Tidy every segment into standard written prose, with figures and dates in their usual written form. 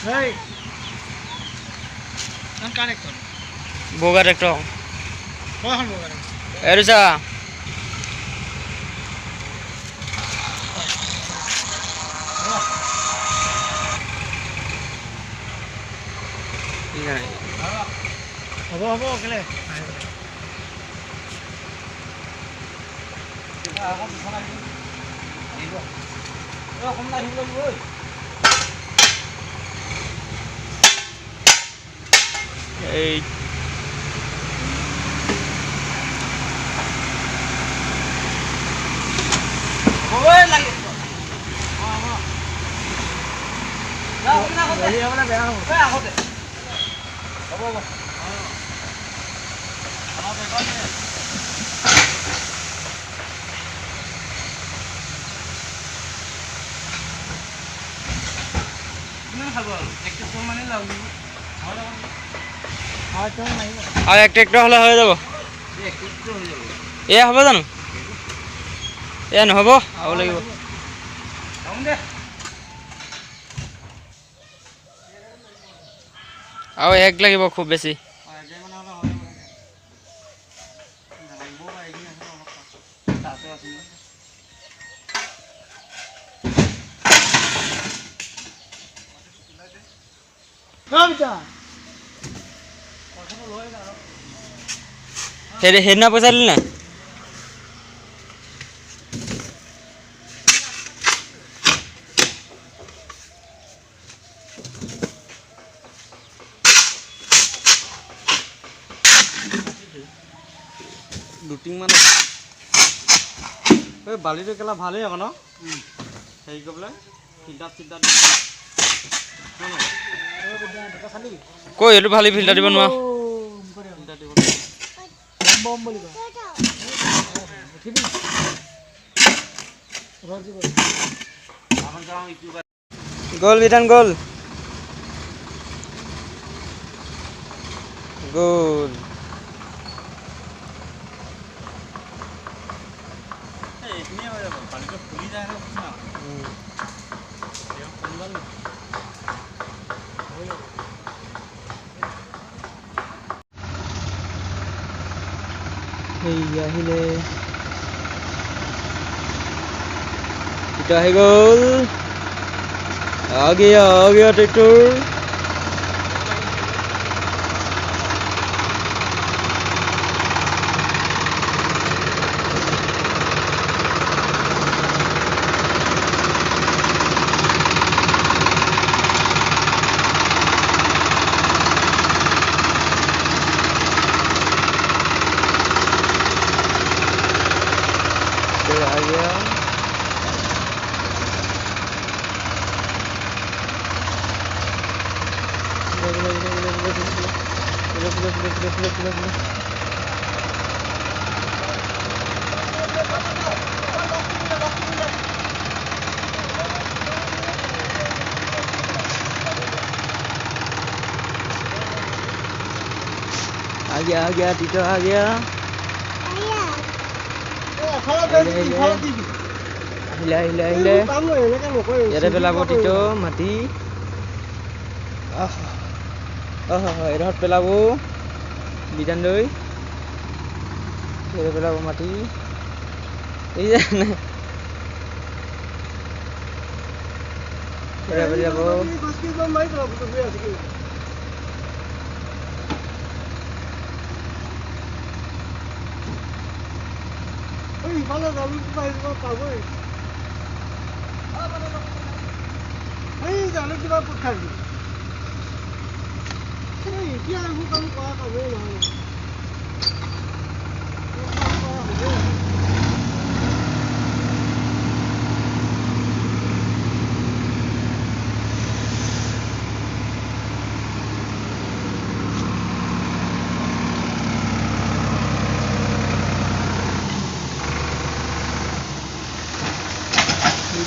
Hey. Kan connector. Boga tractor. Kohan boga. Erusa. Iya. Abo kele. Hey. Boy lagi. Nah, kita aku teh. Iya, mana beang. Eh, aku teh. Abo. Ano be kon ne? Kiman খাব আৰু? একটু মানে লাগব। আচ্ছা নাই। আর এক tractor হলে হয়ে যাব। একটু হয়ে যাব। এ হবে জানো? এ নহব আও লাগিব। যাম দে। আও এক লাগিব খুব বেশি। সেইদিনা পইচা দিলি নাই? লুটিং মানে এই বালিটো কেলা ভালেই আকৌ ন হেৰি কৰিবলৈ ফিল্টাৰ কই এইটো ভালি ফিল্টাৰ দিব নোৱা। গোল বিধান গোল গোল এইখিনিয়ে হৈ যাব পানীটো ফুলি যায় ন আহিলে ইটো আহি গ'ল आ गया ट्रैक्टर आ गया आ गया टीचर आ गया আহিলে ইয়াতে পেলাব টিটো মাটি এডোখৰত পেলাব বিধান দৈ ইয়াতে পেলাব মাটি এই যে যাব ইফালে যাবি পাবই এই জানো কিবা পঠাবি এতিয়া এইবোৰ কাম কৰা কামেই নহয়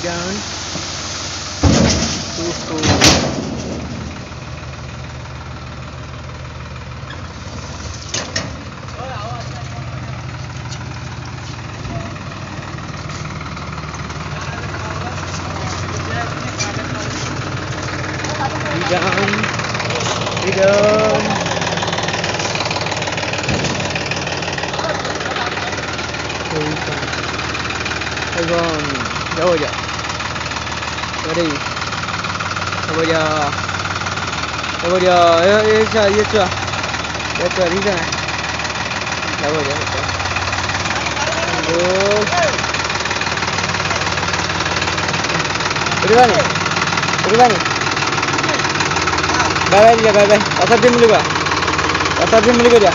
down. বিজন এখন যাব যা ready যাব যা এই চা ये চা ঠিক আছে যাব যা Udah bye dia bye. Pasar dia milik dia.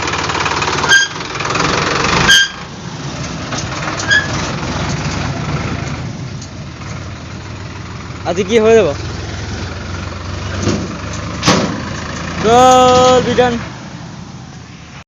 আজি কি হয়ে যাব? Gol bidan.